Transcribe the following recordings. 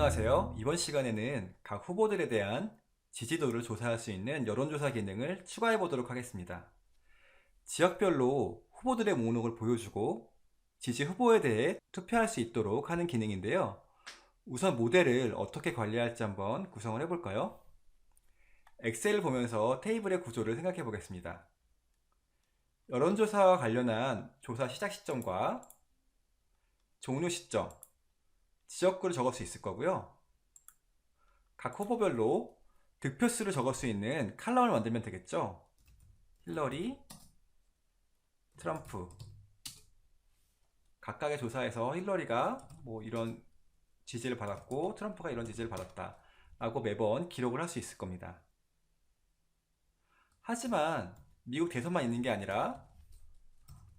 안녕하세요. 이번 시간에는 각 후보들에 대한 지지도를 조사할 수 있는 여론조사 기능을 추가해 보도록 하겠습니다. 지역별로 후보들의 목록을 보여주고 지지 후보에 대해 투표할 수 있도록 하는 기능인데요. 우선 모델을 어떻게 관리할지 한번 구성을 해볼까요? 엑셀을 보면서 테이블의 구조를 생각해 보겠습니다. 여론조사와 관련한 조사 시작 시점과 종료 시점, 지역구를 적을 수 있을 거고요. 각 후보별로 득표수를 적을 수 있는 칼럼을 만들면 되겠죠. 힐러리, 트럼프. 각각의 조사에서 힐러리가 뭐 이런 지지를 받았고 트럼프가 이런 지지를 받았다 라고 매번 기록을 할 수 있을 겁니다. 하지만 미국 대선만 있는 게 아니라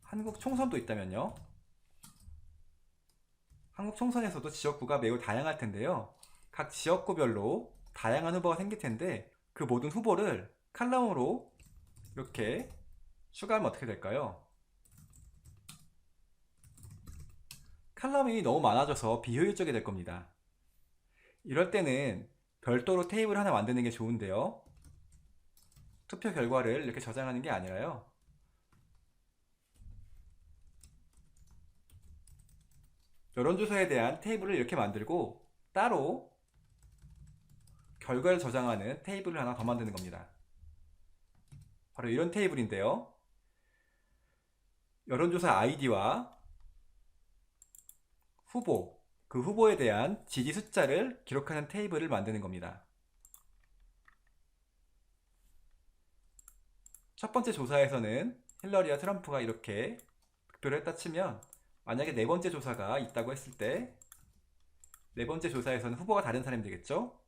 한국 총선도 있다면요. 한국 총선에서도 지역구가 매우 다양할 텐데요. 각 지역구별로 다양한 후보가 생길 텐데 그 모든 후보를 칼럼으로 이렇게 추가하면 어떻게 될까요? 칼럼이 너무 많아져서 비효율적이 될 겁니다. 이럴 때는 별도로 테이블 하나 만드는 게 좋은데요. 투표 결과를 이렇게 저장하는 게 아니라요. 여론조사에 대한 테이블을 이렇게 만들고 따로 결과를 저장하는 테이블을 하나 더 만드는 겁니다. 바로 이런 테이블인데요. 여론조사 아이디와 후보, 그 후보에 대한 지지 숫자를 기록하는 테이블을 만드는 겁니다. 첫 번째 조사에서는 힐러리와 트럼프가 이렇게 득표를 했다 치면 만약에 네 번째 조사가 있다고 했을 때 네 번째 조사에서는 후보가 다른 사람이 되겠죠?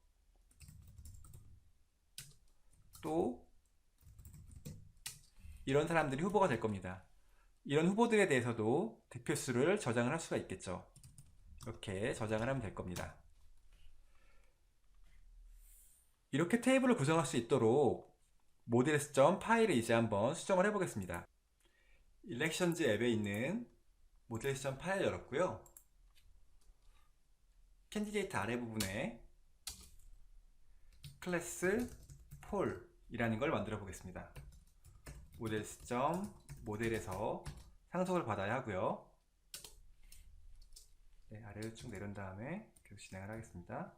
또 이런 사람들이 후보가 될 겁니다. 이런 후보들에 대해서도 득표수를 저장을 할 수가 있겠죠. 이렇게 저장을 하면 될 겁니다. 이렇게 테이블을 구성할 수 있도록 모델.점 파일을 이제 한번 수정을 해보겠습니다. 일렉션즈 앱에 있는 모델.점 파일 열었고요. 캔디데이트 아래 부분에 클래스 폴이라는 걸 만들어 보겠습니다. 모델에서 상속을 받아야 하고요. 네, 아래로 쭉 내린 다음에 계속 진행을 하겠습니다.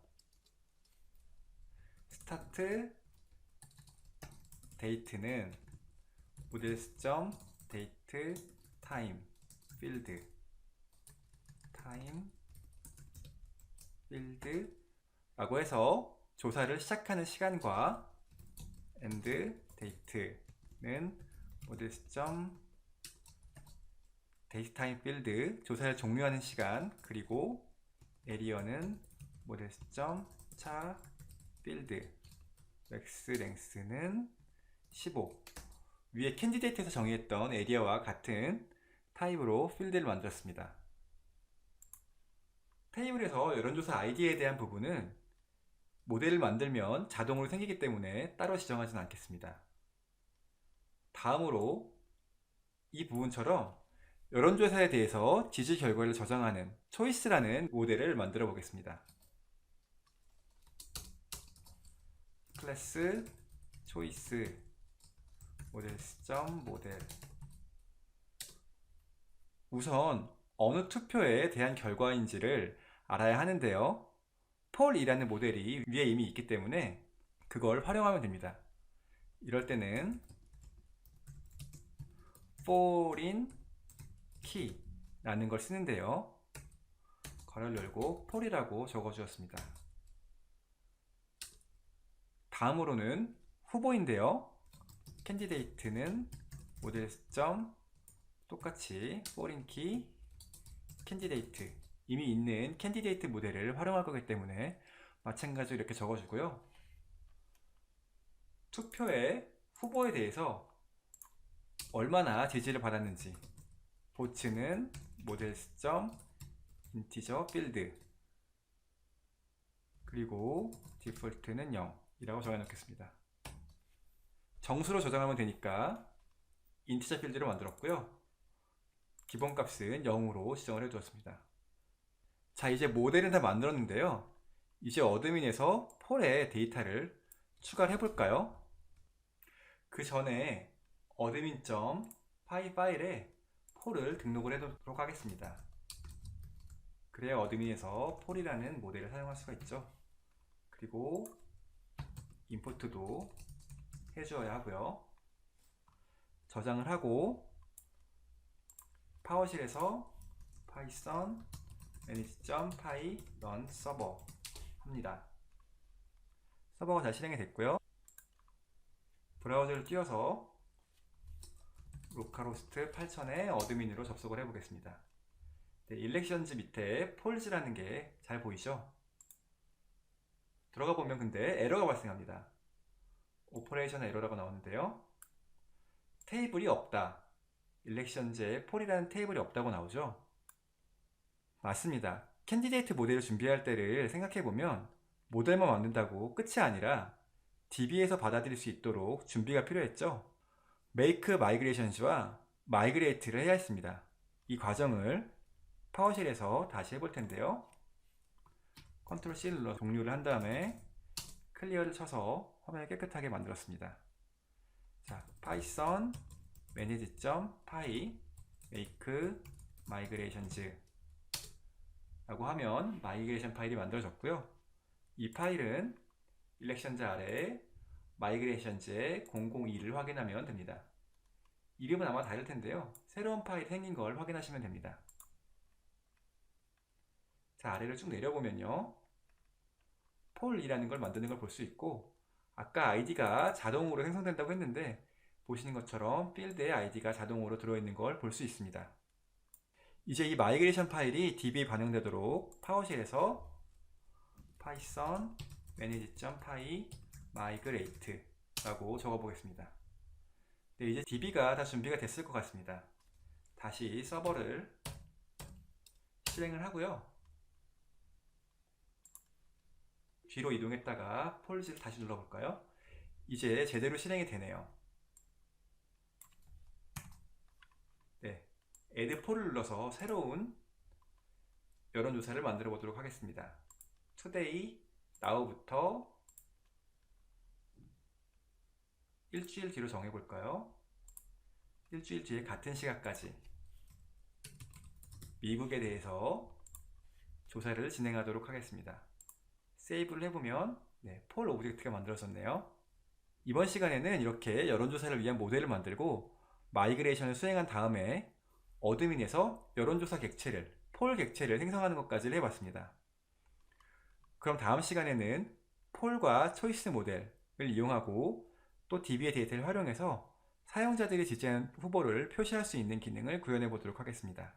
스타트 데이트는 모델.데이트 타임 필드 라고 해서 조사를 시작하는 시간과 end date는 모델.datetime 필드 조사를 종료하는 시간, 그리고 에리어는 모델.차 필드 맥스 랭스는 15. 위에 캔디데이트에서 정의했던 에리어와 같은 타입으로 필드를 만들었습니다. 테이블에서 여론조사 아이디에 대한 부분은 모델을 만들면 자동으로 생기기 때문에 따로 지정하지는 않겠습니다. 다음으로 이 부분처럼 여론조사에 대해서 지지 결과를 저장하는 초이스라는 모델을 만들어 보겠습니다. 클래스 초이스 모델. 우선 어느 투표에 대한 결과인지를 알아야 하는데요. 폴이라는 모델이 위에 이미 있기 때문에 그걸 활용하면 됩니다. 이럴 때는 foreign key라는 걸 쓰는데요. 괄호를 열고 폴이라고 적어주었습니다. 다음으로는 후보인데요. 캔디데이트는 모델. 똑같이 foreign key 캔디데이트, 이미 있는 캔디데이트 모델을 활용할 거기 때문에 마찬가지로 이렇게 적어주고요. 투표의 후보에 대해서 얼마나 지지를 받았는지 보츠는 모델.인티저 필드 그리고 디폴트는 0 이라고 정해 놓겠습니다. 정수로 저장하면 되니까 인티저 필드를 만들었고요. 기본값은 0으로 지정을 해 두었습니다. 자, 이제 모델은 다 만들었는데요. 이제 어드민에서 폴에 데이터를 추가를 해볼까요? 그 전에 어드민.py 파일에 폴을 등록을 해두도록 하겠습니다. 그래야 어드민에서 폴이라는 모델을 사용할 수가 있죠. 그리고 임포트도 해주어야 하고요. 저장을 하고 파워쉘에서 python manage.py run server 합니다. 서버가 잘 실행이 됐고요. 브라우저를 띄워서 로컬호스트 8000에 어드민으로 접속을 해보겠습니다. 네, 일렉션즈 밑에 폴즈라는 게 잘 보이죠? 들어가 보면 근데 에러가 발생합니다. 오퍼레이션 에러라고 나오는데요. 테이블이 없다. 일렉션즈에 폴이라는 테이블이 없다고 나오죠? 맞습니다. 캔디데이트 모델을 준비할 때를 생각해보면 모델만 만든다고 끝이 아니라 DB에서 받아들일 수 있도록 준비가 필요했죠. make migrations와 migrate를 해야 했습니다. 이 과정을 파워쉘에서 다시 해볼 텐데요. 컨트롤 C 눌러 종료를 한 다음에 클리어를 쳐서 화면을 깨끗하게 만들었습니다. 자, python manage.py make migrations 라고 하면 마이그레이션 파일이 만들어졌고요. 이 파일은 일렉션즈 아래에 마이그레이션즈의 002를 확인하면 됩니다. 이름은 아마 다를 텐데요. 새로운 파일이 생긴 걸 확인하시면 됩니다. 자, 아래를 쭉 내려보면요. 폴이라는 걸 만드는 걸 볼 수 있고, 아까 아이디가 자동으로 생성된다고 했는데 보시는 것처럼 필드에 아이디가 자동으로 들어있는 걸 볼 수 있습니다. 이제 이 마이그레이션 파일이 DB에 반영되도록 파워쉘에서 python manage.py migrate 라고 적어보겠습니다. 네, 이제 DB가 다 준비가 됐을 것 같습니다. 다시 서버를 실행을 하고요. 뒤로 이동했다가 폴즈를 다시 눌러볼까요? 이제 제대로 실행이 되네요. 네, add 폴을 눌러서 새로운 여론조사를 만들어 보도록 하겠습니다. today, now부터 일주일 뒤로 정해볼까요? 일주일 뒤에 같은 시각까지 미국에 대해서 조사를 진행하도록 하겠습니다. 세이브를 해보면 폴 오브젝트가 만들어졌네요. 이번 시간에는 이렇게 여론조사를 위한 모델을 만들고 마이그레이션을 수행한 다음에 어드민에서 여론조사 객체를, 폴 객체를 생성하는 것까지 해봤습니다. 그럼 다음 시간에는 폴과 초이스 모델을 이용하고 또 DB의 데이터를 활용해서 사용자들이 지지한 후보를 표시할 수 있는 기능을 구현해 보도록 하겠습니다.